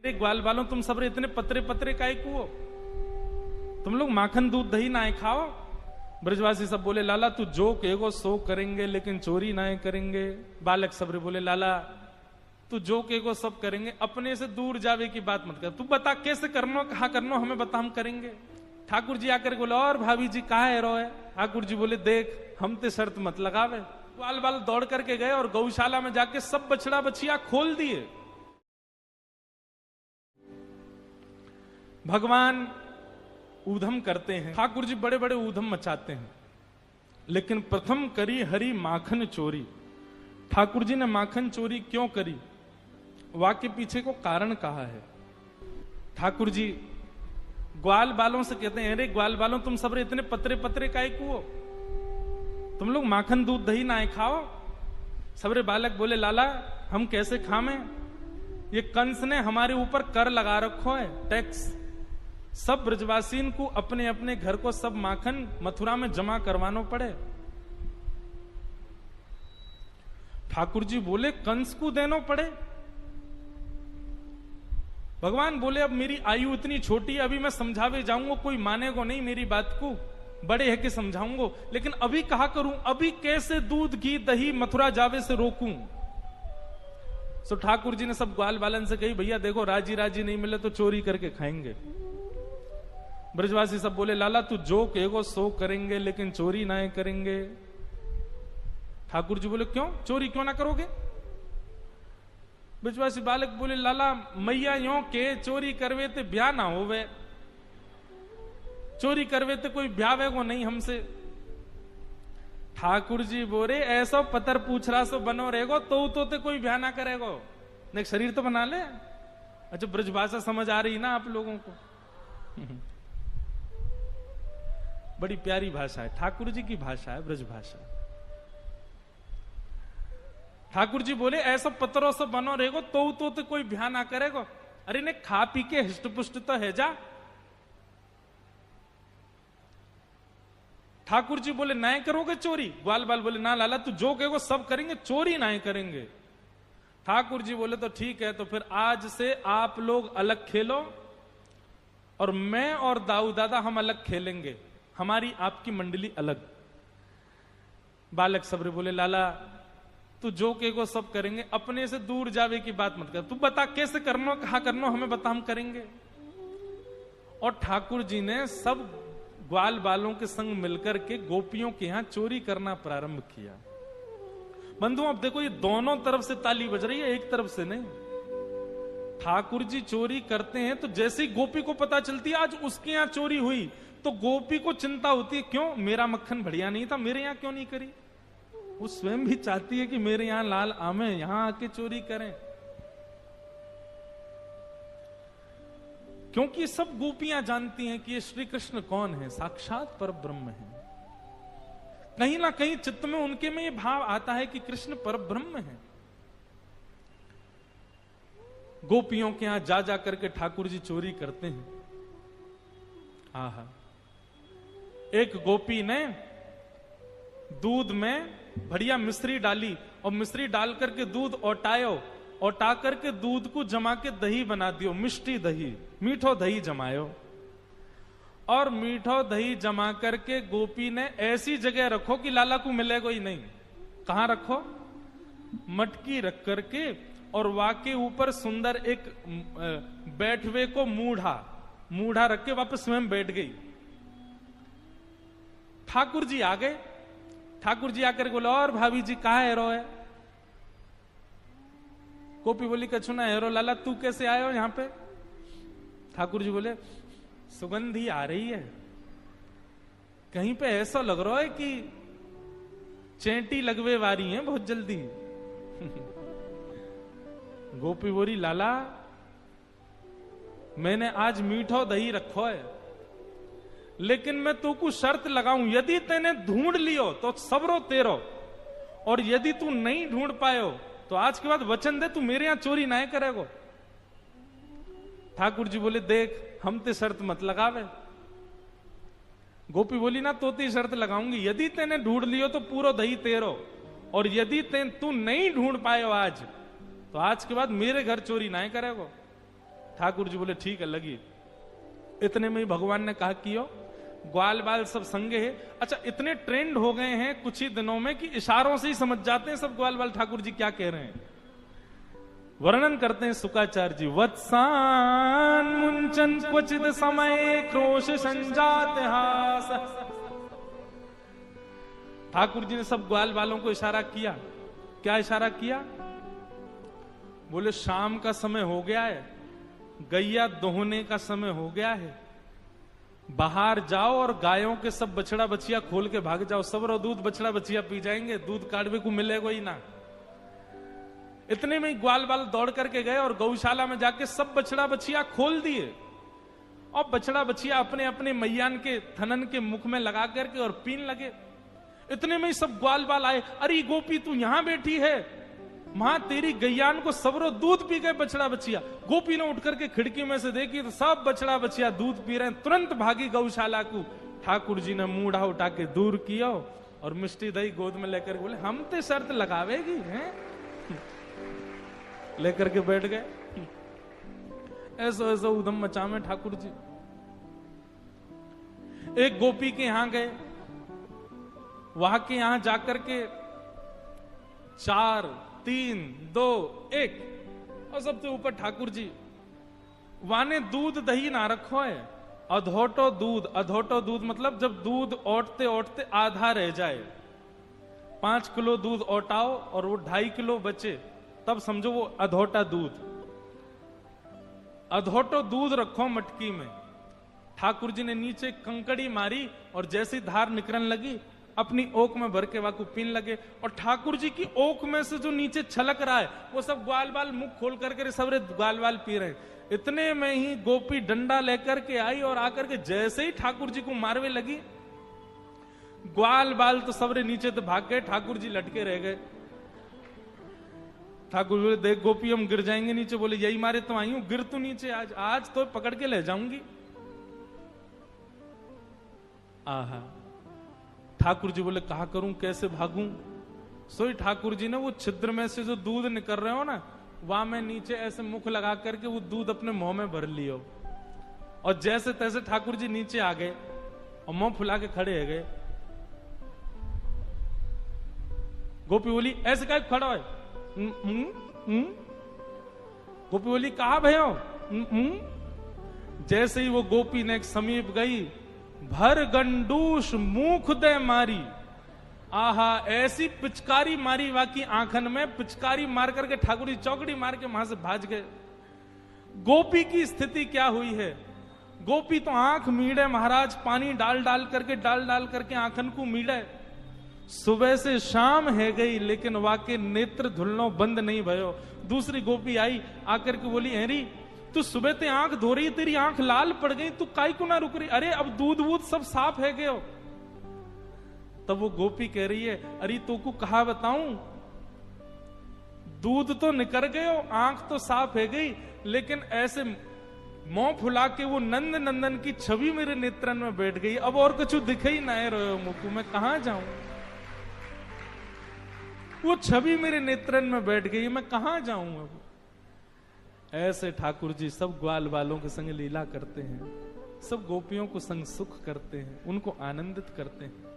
ग्वाल वालों तुम सब इतने पतरे पतरे काहे को हो? तुम लोग माखन दूध दही ना खाओ। ब्रजवासी सब बोले लाला तू जो कहेगो सो करेंगे लेकिन चोरी ना करेंगे। बालक सबरे बोले लाला तू जो कहेगो सब करेंगे, अपने से दूर जावे की बात मत कर। तू बता कैसे करनो कहा करनो, हमें बता हम करेंगे। ठाकुर जी आकर बोले और भाभी जी कहा है रो है? ठाकुर जी बोले देख हम ते शर्त मत लगावे। ग्वाल बाल दौड़ करके गए और गौशाला में जाके सब बछड़ा बछिया खोल दिए। भगवान ऊधम करते हैं, ठाकुर जी बड़े बड़े ऊधम मचाते हैं, लेकिन प्रथम करी हरि माखन चोरी। ठाकुर जी ने माखन चोरी क्यों करी, वाक्य पीछे को कारण कहा है। ठाकुर जी ग्वाल बालों से कहते हैं अरे ग्वाल बालों तुम सब इतने पतरे पतरे काहे को हो? तुम लोग माखन दूध दही ना खाओ। सबरे बालक बोले लाला हम कैसे खामें, ये कंस ने हमारे ऊपर कर लगा रखो है, टैक्स। सब ब्रजवासीन को अपने अपने घर को सब माखन मथुरा में जमा करवानो पड़े। ठाकुर जी बोले कंस को देनो पड़े। भगवान बोले अब मेरी आयु इतनी छोटी, अभी मैं समझावे जाऊंगा कोई मानेगो नहीं मेरी बात को, बड़े है कि समझाऊंगा, लेकिन अभी कहा करूं, अभी कैसे दूध घी दही मथुरा जावे से रोकूं। सो ठाकुर जी ने सब ग्वाल बालन से कही भैया देखो राजी राजी नहीं मिले तो चोरी करके खाएंगे। ब्रजवासी सब बोले लाला तू जो कहेगो सो करेंगे लेकिन चोरी ना करेंगे। ठाकुर जी बोले क्यों चोरी क्यों ना करोगे? ब्रजवासी बालक बोले लाला मैया यो के चोरी करवे ते ब्याह ना होवे, चोरी करवे ते कोई ब्याह को नहीं हमसे। ठाकुर जी बोले ऐसा पतर पूछ रहा सो बनो रहेगो तो ते कोई ब्याह ना करेगो, नहीं शरीर तो बना ले। अच्छा ब्रजभाषा समझ आ रही ना आप लोगों को? बड़ी प्यारी भाषा है, ठाकुर जी की भाषा है ब्रजभाषा। ठाकुर जी बोले ऐसा पत्रों से बनो रहेगो तो कोई ब्याह ना करेगो। अरे ने खा पी के हिष्ट पुष्ट तो है जा। ठाकुर जी बोले ना करोगे चोरी? ग्वाल बाल बोले ना लाला तू जो कहेगो सब करेंगे, चोरी ना करेंगे। ठाकुर जी बोले तो ठीक है, तो फिर आज से आप लोग अलग खेलो और मैं और दाऊ दादा हम अलग खेलेंगे, हमारी आपकी मंडली अलग। बालक सबरे बोले लाला तू जो कहेगो सब करेंगे, अपने से दूर जावे की बात मत कर। तू बता कैसे करनो कहा करनो, हमें बता हम करेंगे। और ठाकुर जी ने सब ग्वाल बालों के संग मिलकर के गोपियों के यहां चोरी करना प्रारंभ किया। बंधुओं अब देखो ये दोनों तरफ से ताली बज रही है, एक तरफ से नहीं। ठाकुर जी चोरी करते हैं तो जैसे ही गोपी को पता चलती है आज उसके यहां चोरी हुई तो गोपी को चिंता होती है, क्यों मेरा मक्खन बढ़िया नहीं था, मेरे यहां क्यों नहीं करी। वो स्वयं भी चाहती है कि मेरे यहां लाल आमे, यहां आके चोरी करें। क्योंकि सब गोपियां जानती हैं कि ये श्री कृष्ण कौन है, साक्षात पर ब्रह्म है। कहीं ना कहीं चित्त में उनके में ये भाव आता है कि कृष्ण पर ब्रह्म है। गोपियों के यहां जा जा करके ठाकुर जी चोरी करते हैं। आहा, एक गोपी ने दूध में बढ़िया मिश्री डाली और मिश्री डाल करके दूध ओटायो, ओटा करके दूध को जमा के दही बना दियो, मिष्टी दही, मीठो दही जमायो। और मीठो दही जमा करके गोपी ने ऐसी जगह रखो कि लाला को मिलेगा ही नहीं। कहां रखो? मटकी रख करके और वाके ऊपर सुंदर एक बैठवे को मूढ़ा रख के वापस स्वयं बैठ गई। ठाकुर जी आ गए। ठाकुर जी आकर बोले और भाभी जी कहा है रो है? गोपी बोली कछु ना हेरो लाला तू कैसे आए हो यहां पे? ठाकुर जी बोले सुगंधी आ रही है, कहीं पे ऐसा लग रहा है कि चेंटी लगवे वारी है बहुत जल्दी। गोपी बोली लाला मैंने आज मीठो दही रखो है, लेकिन मैं तू को शर्त लगाऊं, यदि तेने ढूंढ लियो तो सबरो तेरो, और यदि तू नहीं ढूंढ पायो तो आज के बाद वचन दे तू मेरे यहां चोरी ना करेगो। ठाकुर जी बोले देख हम ते शर्त मत लगावे। गोपी बोली ना तो ती शर्त लगाऊंगी, यदि तेने ढूंढ लियो तो पूरो दही तेरो, और यदि तू नहीं ढूंढ पायो आज तो आज के बाद मेरे घर चोरी ना करेगो। ठाकुर जी बोले ठीक है लगी। इतने में ही भगवान ने कहा कियो, ग्वाल बाल सब संगे है। अच्छा, इतने ट्रेंड हो गए हैं कुछ ही दिनों में कि इशारों से ही समझ जाते हैं सब ग्वाल बाल ठाकुर जी क्या कह रहे हैं। वर्णन करते हैं शुकाचार्य जी, वत्सान मुंचन क्वचित समय क्रोश संजात हास। ठाकुर जी ने सब ग्वाल बालों को इशारा किया। क्या इशारा किया? बोले शाम का समय हो गया है, गैया दोहने का समय हो गया है, बाहर जाओ और गायों के सब बछड़ा बछिया खोल के भाग जाओ, सब रो दूध बछड़ा बछिया पी जाएंगे, दूध काटवे को मिलेगा ही ना। इतने में ही ग्वाल बाल दौड़ करके गए और गौशाला में जाके सब बछड़ा बछिया खोल दिए और बछड़ा बछिया अपने अपने मैयान के थनन के मुख में लगा करके और पीन लगे। इतने में ही सब ग्वाल बाल आए, अरे गोपी तू यहां बैठी है, मां तेरी गैयान को सबरो दूध पी गए बछड़ा बछिया। गोपी ने उठ करके खिड़की में से देखी तो सब बछड़ा बछिया दूध पी रहे हैं, तुरंत भागी गौशाला को। ठाकुर जी ने मूढ़ा उठा के दूर किया और मिष्टी दही गोद में लेकर बोले हम ते शर्त लगावेगी हैं? लेकर के बैठ गए। ऐसा ऐसा उधम मचा में ठाकुर जी। एक गोपी के यहां गए, वहां के यहां जाकर के 4 3 2 1 और सबसे ऊपर ठाकुर जी। वाने दूध दही ना रखो है, अधोटो दूध। अधोटो दूध मतलब जब दूध ओटते ओटते आधा रह जाए, 5 किलो दूध ओटाओ और वो 2.5 किलो बचे, तब समझो वो अधोटा दूध। अधोटो दूध रखो मटकी में। ठाकुर जी ने नीचे कंकड़ी मारी और जैसी धार निकलने लगी अपनी ओक में भर के वाकू पीन लगे। और ठाकुर जी की ओक में से जो नीचे छलक रहा है वो सब ग्वाल बाल मुख खोल करके सबरे ग्वाल बाल पी रहे हैं। इतने में ही गोपी डंडा लेकर के आई और आकर के जैसे ही ठाकुर जी को मारवे लगी, ग्वाल बाल तो सबरे नीचे तो भाग गए, ठाकुर जी लटके रह गए। ठाकुर बोले देख गोपी हम गिर जाएंगे नीचे। बोले यही मारे तो आई हूं, गिर तू नीचे, आज तो पकड़ के ले जाऊंगी। आहा, ठाकुर जी बोले कहा करूं, कैसे भागूं? सोई ठाकुर जी ने वो छिद्र में से जो दूध निकल रहे हो ना, वहां में नीचे ऐसे मुख लगा करके वो दूध अपने मुंह में भर लियो और जैसे तैसे ठाकुर जी नीचे आ गए और मुंह फुला के खड़े हो गए। गोपी बोली ऐसे क्या खड़ा है? गोपी बोली कहा भयो? जैसे ही वो गोपी ने समीप गई, भर गंडूस मुख दे मारी। आहा, ऐसी पिचकारी मारी वाकी आंखन में, पिचकारी मार करके ठाकुर जी चौकड़ी मार के वहां से भाज गए। गोपी की स्थिति क्या हुई है? गोपी तो आंख मीड़े महाराज, पानी डाल डाल करके आंखन को मीड़े। सुबह से शाम है गई लेकिन वाके नेत्र धुलनो बंद नहीं भयो। दूसरी गोपी आई, आकर के बोली हेरी तू सुबह ते आंख धो रही, तेरी आंख लाल पड़ गई, तू काई को ना रुक रही? अरे अब दूध वूध सब साफ है गयो। तब वो गोपी कह रही है अरे तो को कहा बताऊं, दूध तो निकल गयो, आंख तो साफ है गई, लेकिन ऐसे मुंह फुला के वो नंद नंदन की छवि मेरे नेत्रन में बैठ गई। अब और कुछ दिखे ही ना रहो मुकु, मैं कहां जाऊं? वो छवि मेरे नेत्रन में बैठ गई, मैं कहां जाऊं अब? ऐसे ठाकुर जी सब ग्वाल बालों के संग लीला करते हैं, सब गोपियों को संग सुख करते हैं, उनको आनंदित करते हैं।